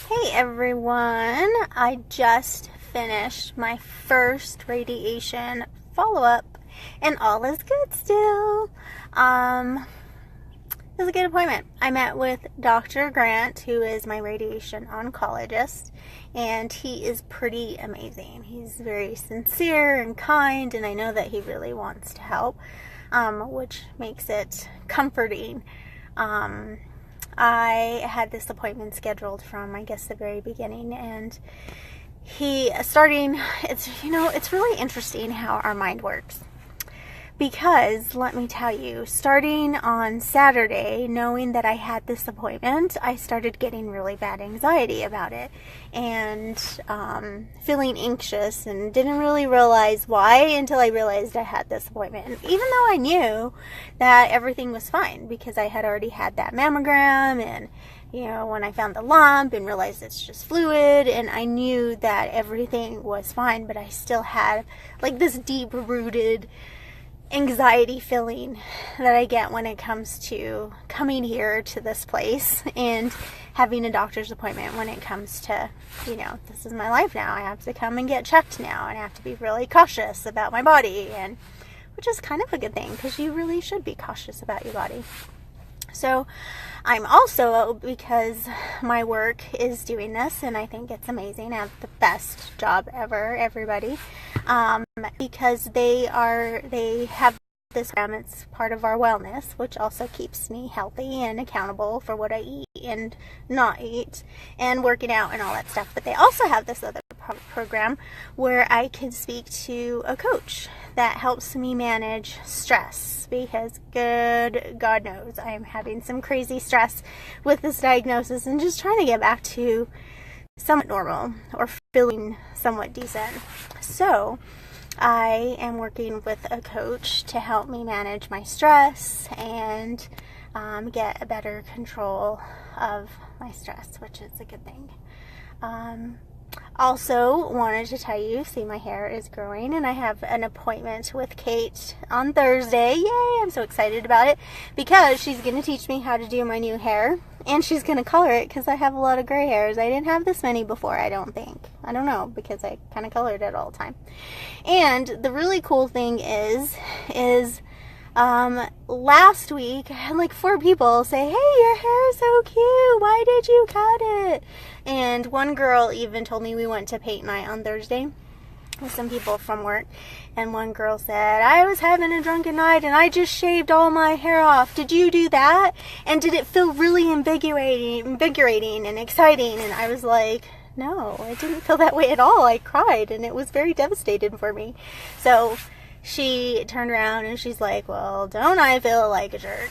Hey everyone, I just finished my first radiation follow-up and all is good still. It was a good appointment. I met with Dr. Grant, who is my radiation oncologist, and he is pretty amazing. He's very sincere and kind, and I know that he really wants to help, which makes it comforting. I had this appointment scheduled from, I guess, the very beginning, and it's really interesting how our mind works. Because, let me tell you, starting on Saturday, knowing that I had this appointment, I started getting really bad anxiety about it and feeling anxious, and didn't really realize why until I realized I had this appointment. And even though I knew that everything was fine because I had already had that mammogram, and when I found the lump and realized it's just fluid, and I knew that everything was fine, but I still had like this deep-rooted anxiety feeling that I get when it comes to coming here to this place and having a doctor's appointment when it comes to, this is my life now. I have to come and get checked now, and I have to be really cautious about my body, and which is kind of a good thing because you really should be cautious about your body. So I'm also, because my work is doing this, and I think it's amazing. I have the best job ever, everybody. Because they have this program. It's part of our wellness, which also keeps me healthy and accountable for what I eat and not eat, and working out and all that stuff. But they also have this other program where I can speak to a coach that helps me manage stress, because good God knows I'm having some crazy stress with this diagnosis and just trying to get back to somewhat normal or feeling somewhat decent. So I am working with a coach to help me manage my stress and get a better control of my stress, which is a good thing. Also wanted to tell you, see, my hair is growing, and I have an appointment with Kate on Thursday. Yay! I'm so excited about it because she's going to teach me how to do my new hair, and she's going to color it because I have a lot of gray hairs. I didn't have this many before, I don't think. I don't know, because I kind of colored it all the time. And the really cool thing is last week I had like 4 people say, "Hey, your hair is so cute. Why did you cut it?" And one girl even told me, we went to paint night on Thursday with some people from work, and one girl said, "I was having a drunken night and I just shaved all my hair off. Did you do that? And did it feel really invigorating and exciting?" And I was like, no, it didn't feel that way at all. I cried, and it was very devastating for me. So she turned around and she's like, "Well, don't I feel like a jerk?"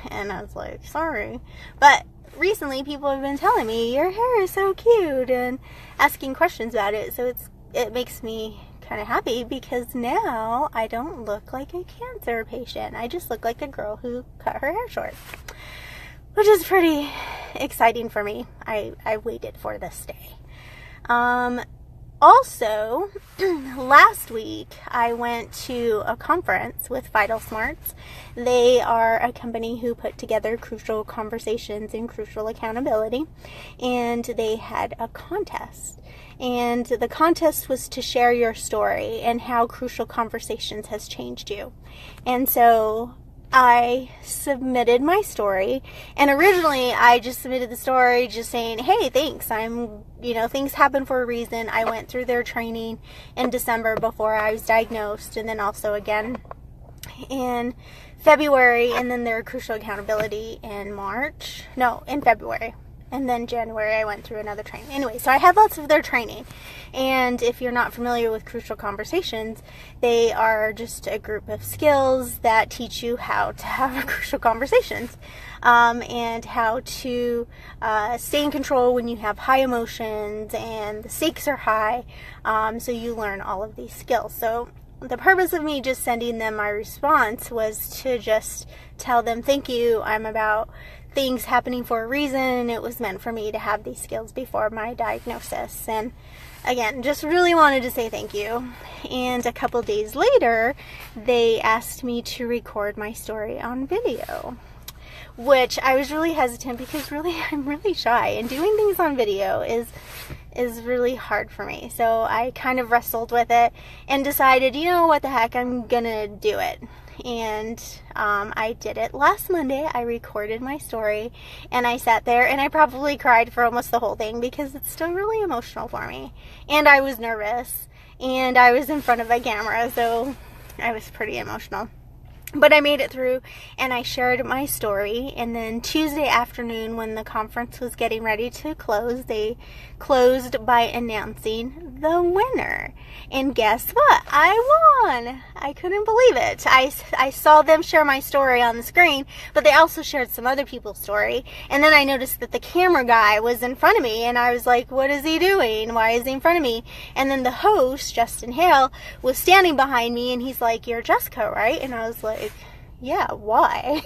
And I was like, sorry. But recently people have been telling me, "Your hair is so cute," and asking questions about it. So it makes me kind of happy, because now I don't look like a cancer patient. I just look like a girl who cut her hair short, which is pretty exciting for me. I waited for this day. Also, last week I went to a conference with Vital Smarts. They are a company who put together Crucial Conversations and Crucial Accountability, and they had a contest. And the contest was to share your story and how Crucial Conversations has changed you. And so I submitted my story, and originally I just submitted the story just saying, "Hey, thanks, things happen for a reason. I went through their training in December before I was diagnosed, and then also again in February, and then their Crucial Accountability in February. And then January I went through another training. Anyway, so I had lots of their training. And if you're not familiar with Crucial Conversations, they are just a group of skills that teach you how to have crucial conversations, and how to stay in control when you have high emotions and the stakes are high. So you learn all of these skills. So the purpose of me just sending them my response was to just tell them, thank you. I'm about things happening for a reason. It was meant for me to have these skills before my diagnosis. And again, just really wanted to say thank you. And a couple days later, they asked me to record my story on video, which I was really hesitant because really I'm really shy, and doing things on video is really hard for me. So I kind of wrestled with it and decided, you know what the heck, I'm gonna do it. And I did it last Monday. I recorded my story and I sat there and I probably cried for almost the whole thing because it's still really emotional for me. And I was nervous and I was in front of a camera, so I was pretty emotional. But I made it through and I shared my story. And then Tuesday afternoon, when the conference was getting ready to close, they closed by announcing the winner. And guess what? I won. I couldn't believe it. I saw them share my story on the screen, but they also shared some other people's story. And then I noticed that the camera guy was in front of me, and I was like, what is he doing? Why is he in front of me? And then the host, Justin Hale, was standing behind me, and he's like, you're Jessica, right? And I was like, yeah, why?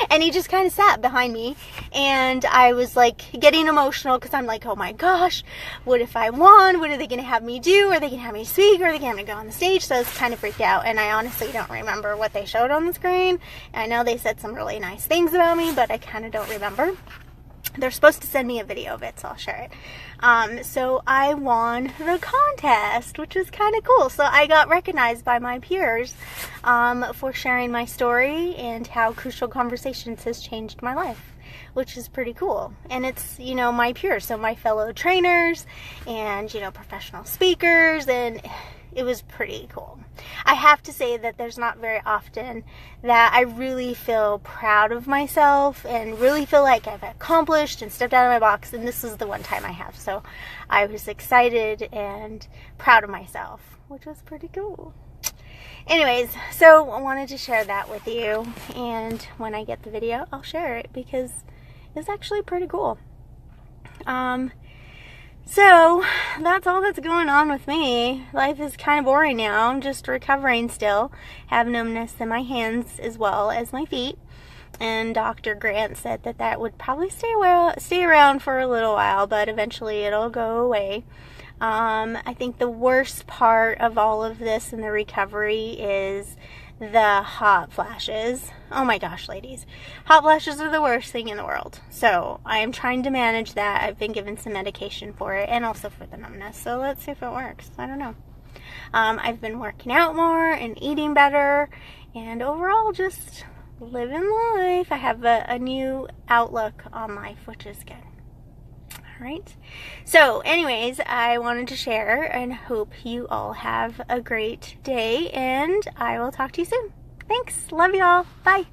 And he just kind of sat behind me, and I was like getting emotional because I'm like, oh my gosh, what if I won? What are they going to have me do? Are they going to have me speak? Or are they going to have me go on the stage? So I was kind of freaked out, and I honestly don't remember what they showed on the screen. I know they said some really nice things about me, but I kind of don't remember. They're supposed to send me a video of it, so I'll share it. So I won the contest, which was kind of cool. So I got recognized by my peers for sharing my story and how Crucial Conversations has changed my life, which is pretty cool. And it's, you know, my peers, so my fellow trainers and, you know, professional speakers, and it was pretty cool. I have to say that there's not very often that I really feel proud of myself and really feel like I've accomplished and stepped out of my box, and this is the one time I have. So I was excited and proud of myself, which was pretty cool. Anyways, so I wanted to share that with you, and when I get the video, I'll share it because it's actually pretty cool. So that's all that's going on with me. Life is kind of boring now. I'm just recovering still. Have numbness in my hands as well as my feet. And Dr. Grant said that that would probably stay around for a little while, but eventually it'll go away. I think the worst part of all of this in the recovery is the hot flashes. Oh my gosh, ladies. Hot flashes are the worst thing in the world. So I am trying to manage that. I've been given some medication for it and also for the numbness. So let's see if it works. I don't know. I've been working out more and eating better and overall just living life. I have a new outlook on life, which is good. Alright, so anyways, I wanted to share and hope you all have a great day, and I will talk to you soon. Thanks, love y'all, bye.